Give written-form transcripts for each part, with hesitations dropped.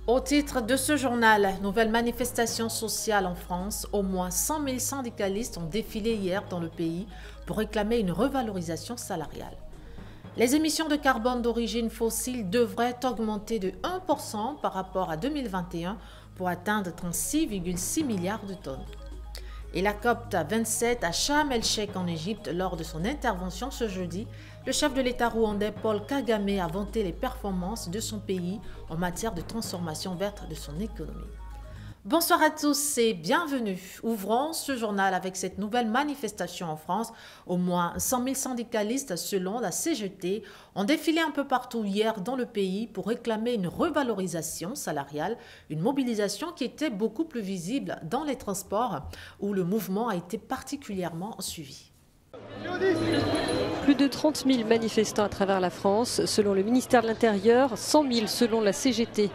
Au titre de ce journal, nouvelle manifestation sociale en France, au moins 100 000 syndicalistes ont défilé hier dans le pays pour réclamer une revalorisation salariale. Les émissions de carbone d'origine fossile devraient augmenter de 1% par rapport à 2021 pour atteindre 36,6 milliards de tonnes. Et la COP27 à Sharm el-Sheikh en Égypte, lors de son intervention ce jeudi, le chef de l'État rwandais Paul Kagame a vanté les performances de son pays en matière de transformation verte de son économie. Bonsoir à tous et bienvenue. Ouvrons ce journal avec cette nouvelle manifestation en France. Au moins 100 000 syndicalistes, selon la CGT, ont défilé un peu partout hier dans le pays pour réclamer une revalorisation salariale, une mobilisation qui était beaucoup plus visible dans les transports où le mouvement a été particulièrement suivi. Plus de 30 000 manifestants à travers la France, selon le ministère de l'Intérieur, 100 000 selon la CGT.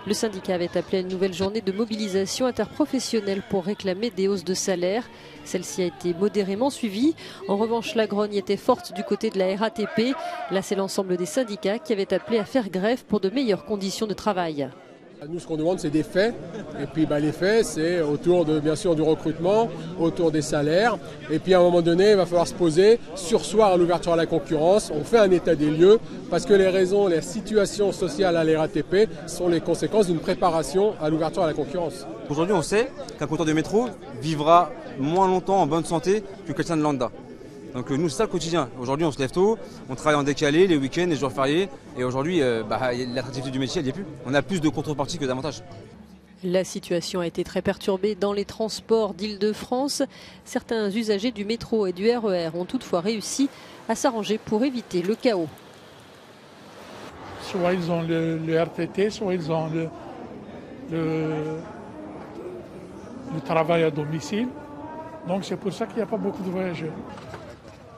Le syndicat avait appelé à une nouvelle journée de mobilisation interprofessionnelle pour réclamer des hausses de salaire. Celle-ci a été modérément suivie. En revanche, la grogne était forte du côté de la RATP. Là, c'est l'ensemble des syndicats qui avaient appelé à faire grève pour de meilleures conditions de travail. Nous, ce qu'on demande, c'est des faits. Et puis, les faits, c'est autour de, bien sûr, du recrutement, autour des salaires. Et puis, à un moment donné, il va falloir se poser, surseoir à l'ouverture à la concurrence. On fait un état des lieux parce que les raisons, les situations sociales à la RATP sont les conséquences d'une préparation à l'ouverture à la concurrence. Aujourd'hui, on sait qu'un conducteur de métro vivra moins longtemps en bonne santé que quelqu'un de lambda. Donc nous, c'est ça le quotidien. Aujourd'hui, on se lève tôt, on travaille en décalé, les week-ends, les jours fériés. Et aujourd'hui, l'attractivité du métier, elle n'y est plus. On a plus de contreparties que d'avantages. La situation a été très perturbée dans les transports d'Île-de-France. Certains usagers du métro et du RER ont toutefois réussi à s'arranger pour éviter le chaos. Soit ils ont le RTT, soit ils ont le travail à domicile. Donc c'est pour ça qu'il n'y a pas beaucoup de voyageurs.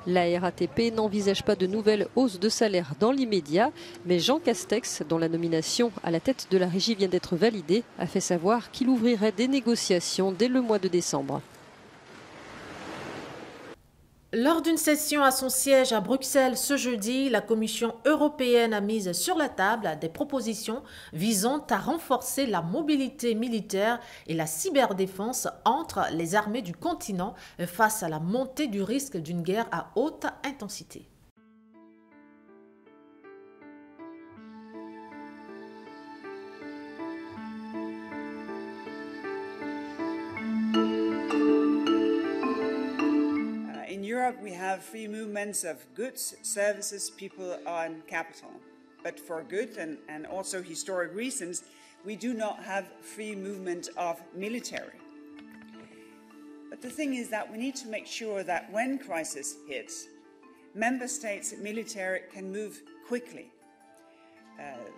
La RATP n'envisage pas de nouvelles hausses de salaire dans l'immédiat, mais Jean Castex, dont la nomination à la tête de la régie vient d'être validée, a fait savoir qu'il ouvrirait des négociations dès le mois de décembre. Lors d'une session à son siège à Bruxelles ce jeudi, la Commission européenne a mis sur la table des propositions visant à renforcer la mobilité militaire et la cyberdéfense entre les armées du continent face à la montée du risque d'une guerre à haute intensité. In Europe, we have free movements of goods, services, people, and capital. But for good and also historic reasons, we do not have free movement of military. But the thing is that we need to make sure that when crisis hits, member states' military can move quickly,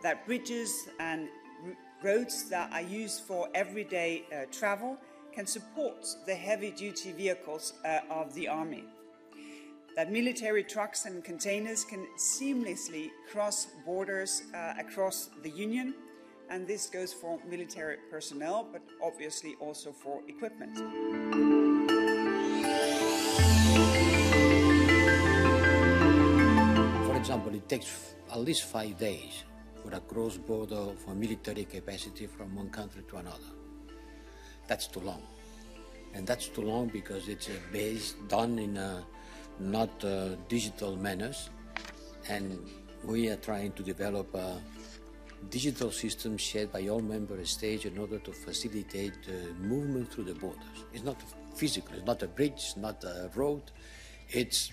that bridges and roads that are used for everyday travel can support the heavy-duty vehicles of the army. That military trucks and containers can seamlessly cross borders across the Union, and this goes for military personnel, but obviously also for equipment. For example, it takes at least 5 days for a cross-border of a military capacity from one country to another. That's too long. And that's too long because it's done in a not digital manners, and we are trying to develop a digital system shared by all member states in order to facilitate the movement through the borders. It's not physical, it's not a bridge, it's not a road, it's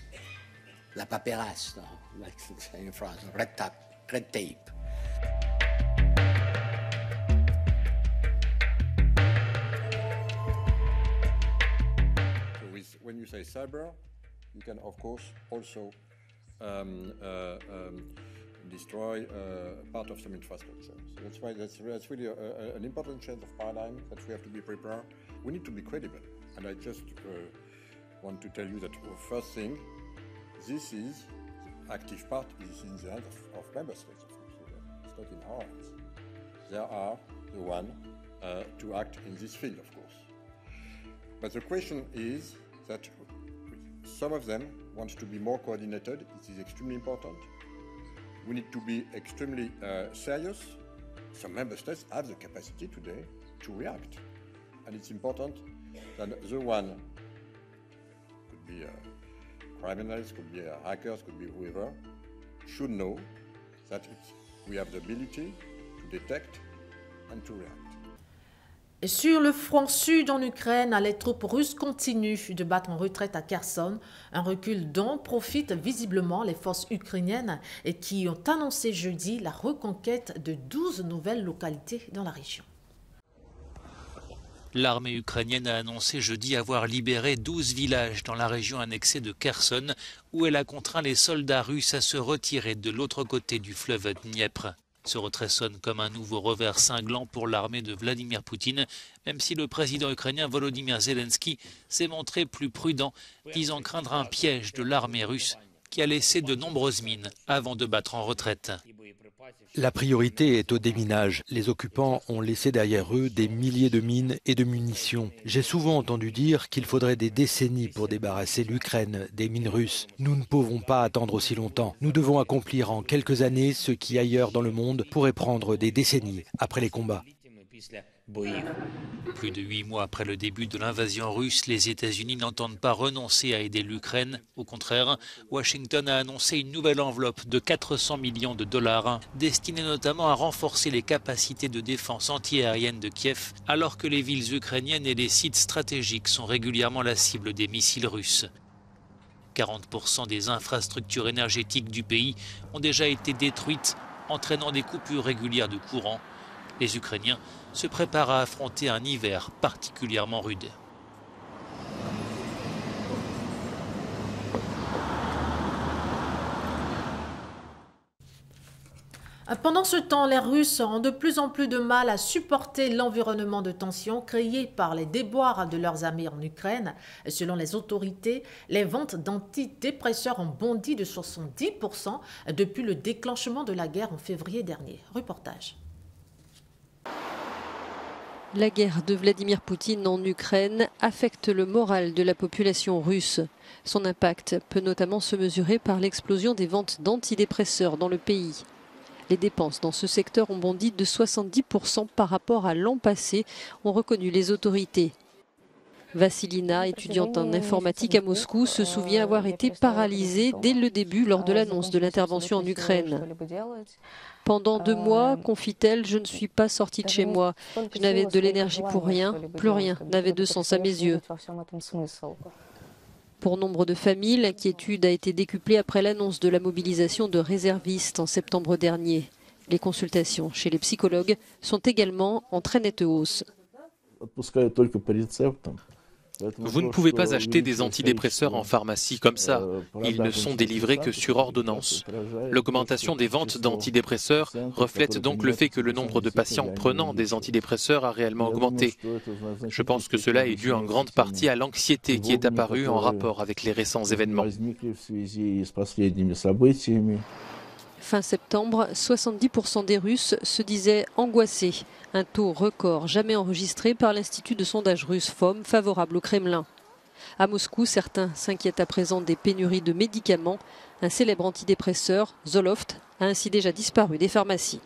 la paperasse, like they say in France, red tape. When you say cyber, you can, of course, also destroy part of some infrastructure. So that's why that's really an important change of paradigm that we have to be prepared. We need to be credible. And I just want to tell you that first thing, this is active part is in the hands of member states. It's not in our hands. They are the one to act in this field, of course. But the question is that some of them want to be more coordinated. It is extremely important. We need to be extremely serious some member states have the capacity today to react. And it's important that the one could be criminals, could be hackers, could be whoever, should know that we have the ability to detect and to react. Et sur le front sud en Ukraine, les troupes russes continuent de battre en retraite à Kherson, un recul dont profitent visiblement les forces ukrainiennes et qui ont annoncé jeudi la reconquête de 12 nouvelles localités dans la région. L'armée ukrainienne a annoncé jeudi avoir libéré 12 villages dans la région annexée de Kherson, où elle a contraint les soldats russes à se retirer de l'autre côté du fleuve Dniepr. Ce retrait sonne comme un nouveau revers cinglant pour l'armée de Vladimir Poutine, même si le président ukrainien Volodymyr Zelensky s'est montré plus prudent, disant craindre un piège de l'armée russe qui a laissé de nombreuses mines avant de battre en retraite. La priorité est au déminage. Les occupants ont laissé derrière eux des milliers de mines et de munitions. J'ai souvent entendu dire qu'il faudrait des décennies pour débarrasser l'Ukraine des mines russes. Nous ne pouvons pas attendre aussi longtemps. Nous devons accomplir en quelques années ce qui ailleurs dans le monde pourrait prendre des décennies après les combats. Plus de 8 mois après le début de l'invasion russe, les États-Unis n'entendent pas renoncer à aider l'Ukraine. Au contraire, Washington a annoncé une nouvelle enveloppe de 400 millions de dollars, destinée notamment à renforcer les capacités de défense antiaérienne de Kiev, alors que les villes ukrainiennes et les sites stratégiques sont régulièrement la cible des missiles russes. 40% des infrastructures énergétiques du pays ont déjà été détruites, entraînant des coupures régulières de courant. Les Ukrainiens se préparent à affronter un hiver particulièrement rude. Pendant ce temps, les Russes ont de plus en plus de mal à supporter l'environnement de tension créé par les déboires de leurs amis en Ukraine. Selon les autorités, les ventes d'antidépresseurs ont bondi de 70% depuis le déclenchement de la guerre en février dernier. Reportage. La guerre de Vladimir Poutine en Ukraine affecte le moral de la population russe. Son impact peut notamment se mesurer par l'explosion des ventes d'antidépresseurs dans le pays. Les dépenses dans ce secteur ont bondi de 70% par rapport à l'an passé, ont reconnu les autorités. Vassilina, étudiante en informatique à Moscou, se souvient avoir été paralysée dès le début lors de l'annonce de l'intervention en Ukraine. Pendant 2 mois, confie-t-elle, je ne suis pas sortie de chez moi. Je n'avais de l'énergie pour rien, plus rien n'avait de sens à mes yeux. Pour nombre de familles, l'inquiétude a été décuplée après l'annonce de la mobilisation de réservistes en septembre dernier. Les consultations chez les psychologues sont également en très nette hausse. Vous ne pouvez pas acheter des antidépresseurs en pharmacie comme ça. Ils ne sont délivrés que sur ordonnance. L'augmentation des ventes d'antidépresseurs reflète donc le fait que le nombre de patients prenant des antidépresseurs a réellement augmenté. Je pense que cela est dû en grande partie à l'anxiété qui est apparue en rapport avec les récents événements. Fin septembre, 70% des Russes se disaient angoissés. Un taux record jamais enregistré par l'Institut de sondage russe FOM favorable au Kremlin. À Moscou, certains s'inquiètent à présent des pénuries de médicaments. Un célèbre antidépresseur, Zoloft, a ainsi déjà disparu des pharmacies.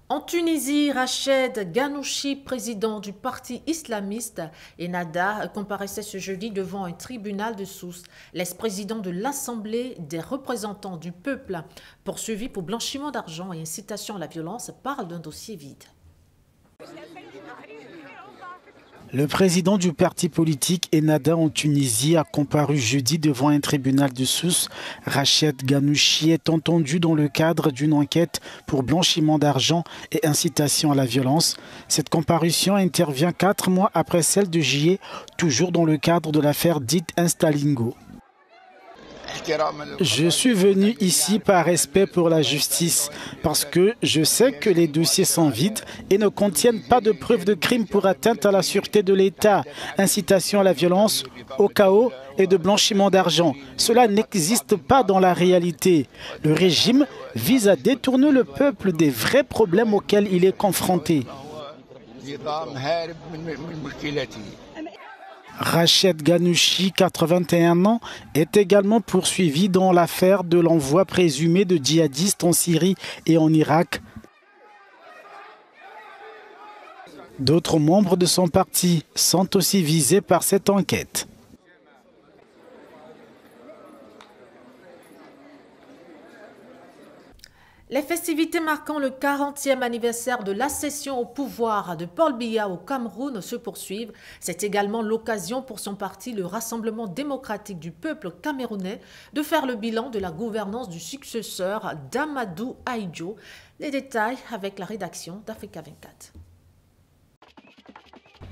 En Tunisie, Rached Ghannouchi, président du parti islamiste Ennahda, comparaissait ce jeudi devant un tribunal de Sousse. L'ex-président de l'Assemblée des représentants du peuple, poursuivi pour blanchiment d'argent et incitation à la violence, parle d'un dossier vide. Le président du parti politique Ennahda en Tunisie a comparu jeudi devant un tribunal de Sousse. Rached Ghannouchi est entendu dans le cadre d'une enquête pour blanchiment d'argent et incitation à la violence. Cette comparution intervient 4 mois après celle de juillet, toujours dans le cadre de l'affaire dite Instalingo. Je suis venu ici par respect pour la justice, parce que je sais que les dossiers sont vides et ne contiennent pas de preuves de crime pour atteinte à la sûreté de l'État, incitation à la violence, au chaos et de blanchiment d'argent. Cela n'existe pas dans la réalité. Le régime vise à détourner le peuple des vrais problèmes auxquels il est confronté. Rached Ghannouchi, 81 ans, est également poursuivi dans l'affaire de l'envoi présumé de djihadistes en Syrie et en Irak. D'autres membres de son parti sont aussi visés par cette enquête. Les festivités marquant le 40e anniversaire de l'accession au pouvoir de Paul Biya au Cameroun se poursuivent. C'est également l'occasion pour son parti, le Rassemblement démocratique du peuple camerounais, de faire le bilan de la gouvernance du successeur d'Amadou Ahidjo. Les détails avec la rédaction d'Africa 24.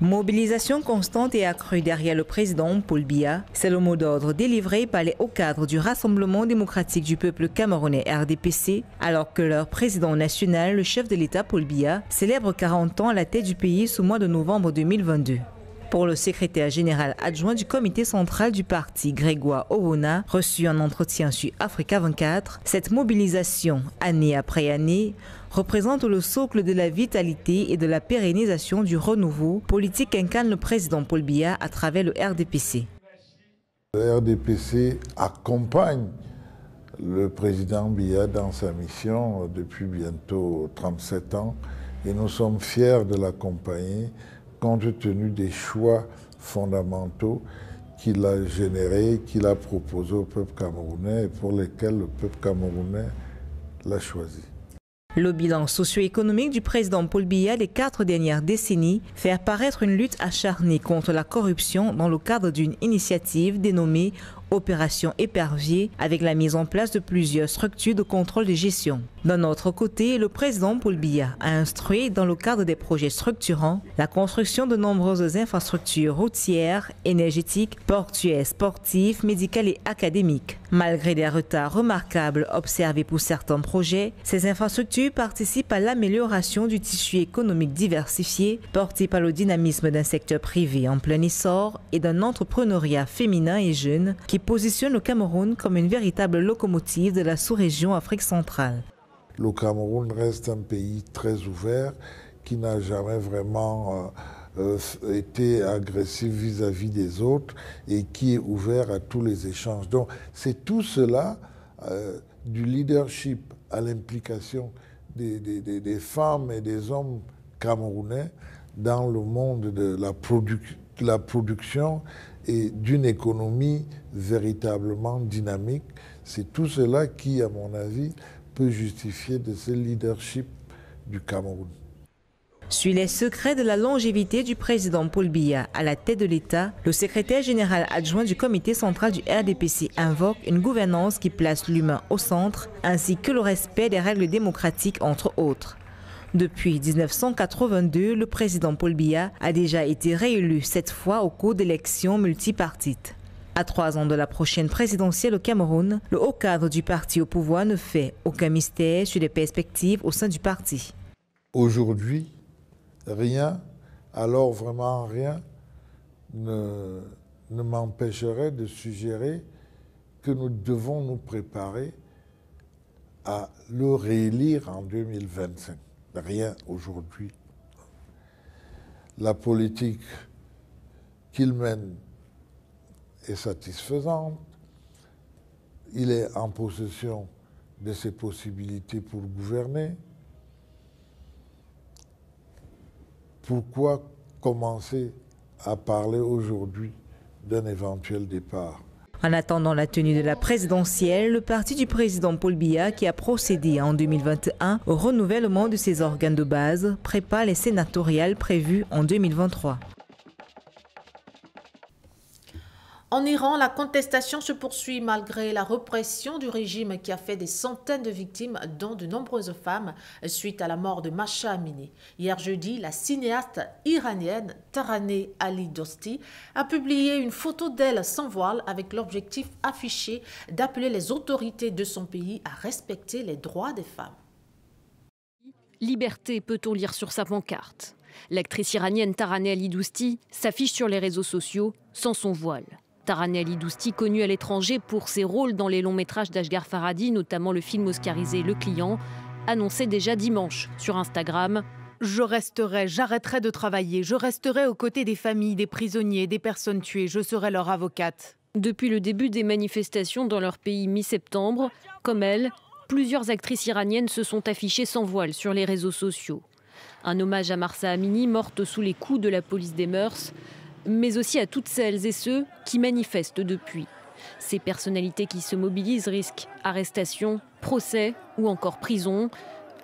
Mobilisation constante et accrue derrière le président Paul Biya, c'est le mot d'ordre délivré par les hauts cadres du Rassemblement démocratique du peuple camerounais RDPC, alors que leur président national, le chef de l'État Paul Biya, célèbre 40 ans à la tête du pays ce mois de novembre 2022. Pour le secrétaire général adjoint du comité central du parti, Grégoire Owona, reçu en entretien sur Africa 24, cette mobilisation, année après année, représente le socle de la vitalité et de la pérennisation du renouveau politique qu'incarne le président Paul Biya à travers le RDPC. Le RDPC accompagne le président Biya dans sa mission depuis bientôt 37 ans et nous sommes fiers de l'accompagner compte tenu des choix fondamentaux qu'il a générés, qu'il a proposés au peuple camerounais et pour lesquels le peuple camerounais l'a choisi. Le bilan socio-économique du président Paul Biya des 4 dernières décennies fait apparaître une lutte acharnée contre la corruption dans le cadre d'une initiative dénommée Opération Épervier, avec la mise en place de plusieurs structures de contrôle de gestion. D'un autre côté, le président Paul Biya a instruit, dans le cadre des projets structurants, la construction de nombreuses infrastructures routières, énergétiques, portuaires, sportives, médicales et académiques. Malgré des retards remarquables observés pour certains projets, ces infrastructures participent à l'amélioration du tissu économique diversifié, porté par le dynamisme d'un secteur privé en plein essor et d'un entrepreneuriat féminin et jeune qui positionne le Cameroun comme une véritable locomotive de la sous-région Afrique centrale. Le Cameroun reste un pays très ouvert qui n'a jamais vraiment été agressif vis-à-vis des autres et qui est ouvert à tous les échanges. Donc c'est tout cela, du leadership à l'implication des femmes et des hommes camerounais dans le monde de la production et d'une économie véritablement dynamique. C'est tout cela qui, à mon avis, peut justifier de ce leadership du Cameroun. Sur les secrets de la longévité du président Paul Biya à la tête de l'État, le secrétaire général adjoint du comité central du RDPC invoque une gouvernance qui place l'humain au centre, ainsi que le respect des règles démocratiques, entre autres. Depuis 1982, le président Paul Biya a déjà été réélu 7 fois au cours d'élections multipartites. À 3 ans de la prochaine présidentielle au Cameroun, le haut cadre du parti au pouvoir ne fait aucun mystère sur les perspectives au sein du parti. Aujourd'hui, rien, alors vraiment rien, ne m'empêcherait de suggérer que nous devons nous préparer à le réélire en 2025. Rien aujourd'hui. La politique qu'il mène est satisfaisante. Il est en possession de ses possibilités pour gouverner. Pourquoi commencer à parler aujourd'hui d'un éventuel départ ? En attendant la tenue de la présidentielle, le parti du président Paul Biya, qui a procédé en 2021 au renouvellement de ses organes de base, prépare les sénatoriales prévues en 2023. En Iran, la contestation se poursuit malgré la répression du régime qui a fait des centaines de victimes, dont de nombreuses femmes, suite à la mort de Mahsa Amini. Hier jeudi, la cinéaste iranienne Taraneh Ali Dosti a publié une photo d'elle sans voile avec l'objectif affiché d'appeler les autorités de son pays à respecter les droits des femmes. Liberté, peut-on lire sur sa pancarte. L'actrice iranienne Taraneh Ali Dosti s'affiche sur les réseaux sociaux sans son voile. Taraneh Ali Dosti, connue à l'étranger pour ses rôles dans les longs métrages d'Ashghar Farhadi, notamment le film oscarisé Le Client, annonçait déjà dimanche sur Instagram J'arrêterai de travailler, je resterai aux côtés des familles, des prisonniers, des personnes tuées, je serai leur avocate. Depuis le début des manifestations dans leur pays mi-septembre, comme elle, plusieurs actrices iraniennes se sont affichées sans voile sur les réseaux sociaux. Un hommage à Mahsa Amini, morte sous les coups de la police des mœurs, mais aussi à toutes celles et ceux qui manifestent depuis. Ces personnalités qui se mobilisent risquent arrestation, procès ou encore prison.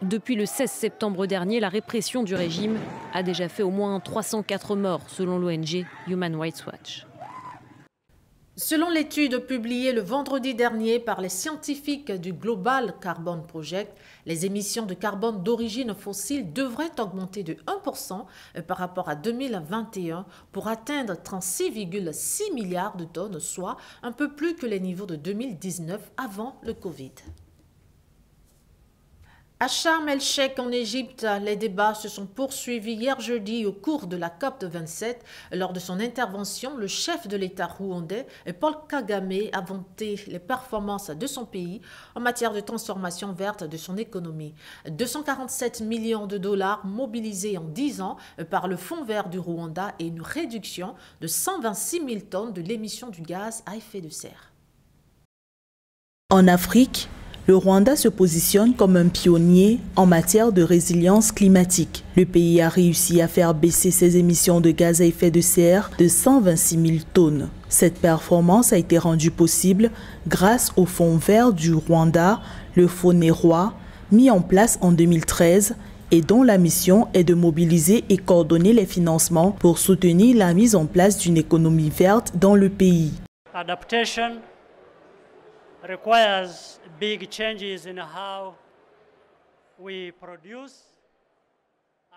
Depuis le 16 septembre dernier, la répression du régime a déjà fait au moins 304 morts, selon l'ONG Human Rights Watch. Selon l'étude publiée le vendredi dernier par les scientifiques du Global Carbon Project, les émissions de carbone d'origine fossile devraient augmenter de 1% par rapport à 2021 pour atteindre 36,6 milliards de tonnes, soit un peu plus que les niveaux de 2019 avant le Covid. À Sharm el-Sheikh en Égypte, les débats se sont poursuivis hier jeudi au cours de la COP27. Lors de son intervention, le chef de l'État rwandais, Paul Kagame, a vanté les performances de son pays en matière de transformation verte de son économie. 247 millions de dollars mobilisés en 10 ans par le Fonds vert du Rwanda et une réduction de 126 000 tonnes de l'émission du gaz à effet de serre. En Afrique, le Rwanda se positionne comme un pionnier en matière de résilience climatique. Le pays a réussi à faire baisser ses émissions de gaz à effet de serre de 126 000 tonnes. Cette performance a été rendue possible grâce au Fonds vert du Rwanda, le FONERWA, mis en place en 2013 et dont la mission est de mobiliser et coordonner les financements pour soutenir la mise en place d'une économie verte dans le pays. Adaptation requires big changes in how we produce.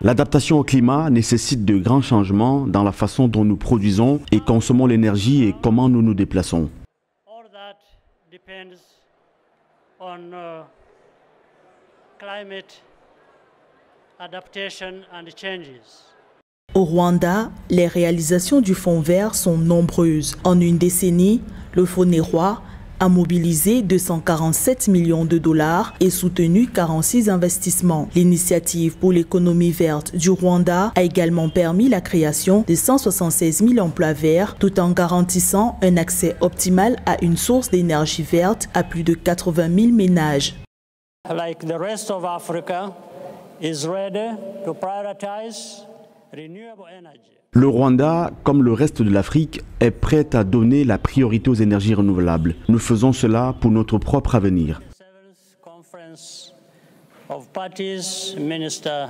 L'adaptation au climat nécessite de grands changements dans la façon dont nous produisons et consommons l'énergie et comment nous nous déplaçons. All that depends on climate adaptation and changes. Au Rwanda, les réalisations du Fonds vert sont nombreuses. En une décennie, le FONERWA a mobilisé 247 millions de dollars et soutenu 46 investissements. L'initiative pour l'économie verte du Rwanda a également permis la création de 176 000 emplois verts tout en garantissant un accès optimal à une source d'énergie verte à plus de 80 000 ménages. Like the rest of Africa is ready to prioritize renewable energy. Le Rwanda, comme le reste de l'Afrique, est prêt à donner la priorité aux énergies renouvelables. Nous faisons cela pour notre propre avenir.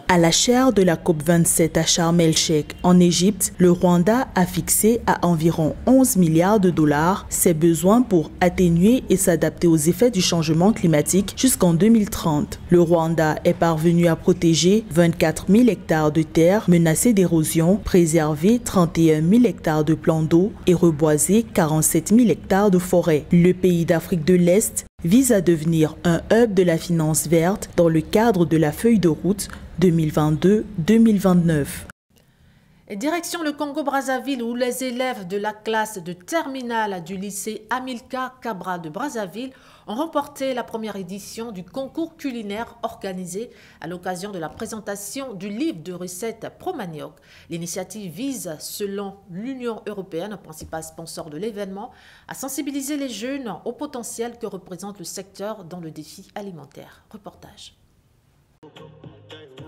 À la chaire de la COP27 à Sharm el-Sheikh, en Égypte, le Rwanda a fixé à environ 11 milliards de dollars ses besoins pour atténuer et s'adapter aux effets du changement climatique jusqu'en 2030. Le Rwanda est parvenu à protéger 24 000 hectares de terres menacées d'érosion, préserver 31 000 hectares de plans d'eau et reboiser 47 000 hectares de forêt. Le pays d'Afrique de l'Est vise à devenir un hub de la finance verte dans le cadre de la feuille de route 2022-2029. Direction le Congo-Brazzaville où les élèves de la classe de terminale du lycée Amilcar Cabral de Brazzaville ont remporté la première édition du concours culinaire organisé à l'occasion de la présentation du livre de recettes Pro-Manioc. L'initiative vise, selon l'Union européenne, principal sponsor de l'événement, à sensibiliser les jeunes au potentiel que représente le secteur dans le défi alimentaire. Reportage.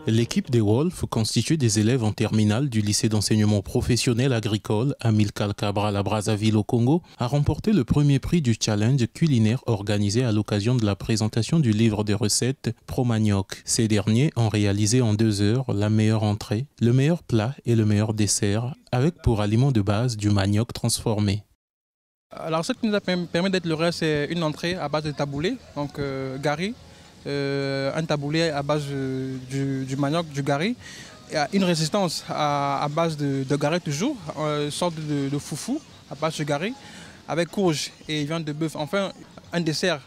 L'équipe des Wolves, constituée des élèves en terminale du lycée d'enseignement professionnel agricole Amilcar Cabral à Brazzaville au Congo, a remporté le premier prix du challenge culinaire organisé à l'occasion de la présentation du livre des recettes Pro-Manioc. Ces derniers ont réalisé en 2 heures la meilleure entrée, le meilleur plat et le meilleur dessert, avec pour aliment de base du manioc transformé. La recette qui nous a permis d'être le reste, c'est une entrée à base de taboulé, donc gari. Un taboulé à base du manioc, du gari, et une résistance à base de gari toujours, une sorte de foufou à base de gari, avec courge et viande de bœuf. Enfin, un dessert,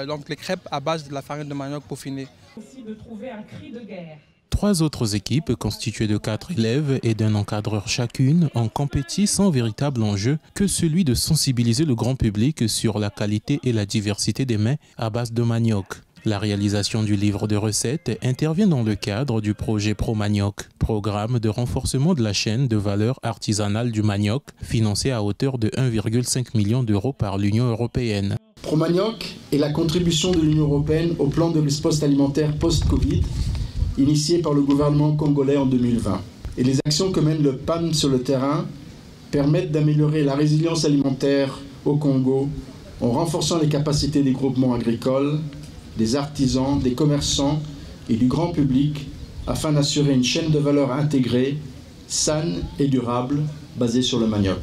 donc les crêpes à base de la farine de manioc peaufinée. Aussi de trouver un cri de guerre. 3 autres équipes constituées de 4 élèves et d'un encadreur chacune ont compéti sans véritable enjeu que celui de sensibiliser le grand public sur la qualité et la diversité des mets à base de manioc. La réalisation du livre de recettes intervient dans le cadre du projet Pro-Manioc, programme de renforcement de la chaîne de valeur artisanale du manioc, financé à hauteur de 1,5 million d'euros par l'Union européenne. Pro-Manioc est la contribution de l'Union européenne au plan de riposte alimentaire post-Covid, initié par le gouvernement congolais en 2020. Et les actions que mène le PAM sur le terrain permettent d'améliorer la résilience alimentaire au Congo en renforçant les capacités des groupements agricoles, des artisans, des commerçants et du grand public afin d'assurer une chaîne de valeur intégrée, saine et durable basée sur le manioc.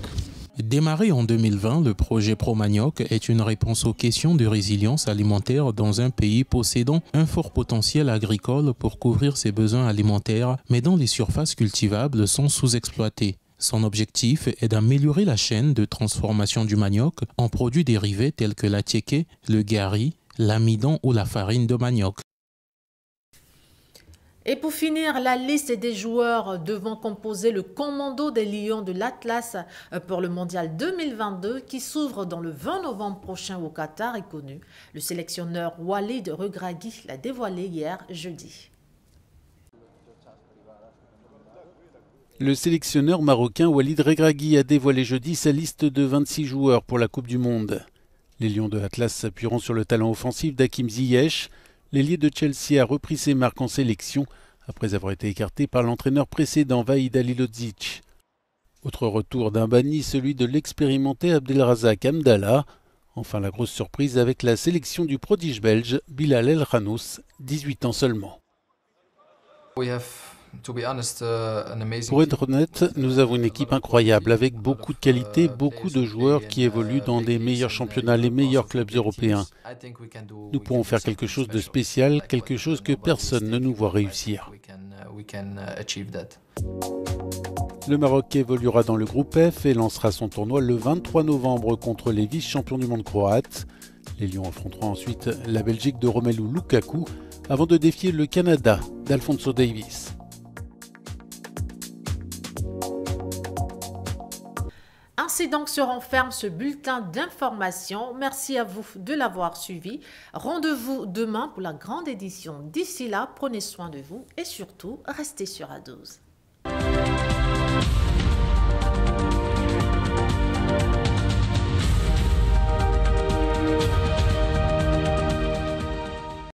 Démarré en 2020, le projet Pro-Manioc est une réponse aux questions de résilience alimentaire dans un pays possédant un fort potentiel agricole pour couvrir ses besoins alimentaires, mais dont les surfaces cultivables sont sous-exploitées. Son objectif est d'améliorer la chaîne de transformation du manioc en produits dérivés tels que la tiéké, le gari, l'amidon ou la farine de manioc. Et pour finir, la liste des joueurs devant composer le commando des Lions de l'Atlas pour le Mondial 2022 qui s'ouvre dans le 20 novembre prochain au Qatar est connue. Le sélectionneur Walid Regragui l'a dévoilé hier jeudi. Le sélectionneur marocain Walid Regragui a dévoilé jeudi sa liste de 26 joueurs pour la Coupe du Monde. Les Lions de l'Atlas s'appuieront sur le talent offensif d'Hakim Ziyech. L'ailier de Chelsea a repris ses marques en sélection après avoir été écarté par l'entraîneur précédent Vahid Halilodzic. Autre retour d'un banni, celui de l'expérimenté Abdelrazak Hamdallah. Enfin la grosse surprise avec la sélection du prodige belge Bilal El Khanous, 18 ans seulement. Pour être honnête, nous avons une équipe incroyable avec beaucoup de qualité, beaucoup de joueurs qui évoluent dans des meilleurs championnats, les meilleurs clubs européens. Nous pourrons faire quelque chose de spécial, quelque chose que personne ne nous voit réussir. Le Maroc évoluera dans le groupe F et lancera son tournoi le 23 novembre contre les vice-champions du monde croates. Les Lions affronteront ensuite la Belgique de Romelu Lukaku avant de défier le Canada d'Alphonso Davies. Ainsi donc se renferme ce bulletin d'information. Merci à vous de l'avoir suivi. Rendez-vous demain pour la grande édition. D'ici là, prenez soin de vous et surtout, restez sur A12.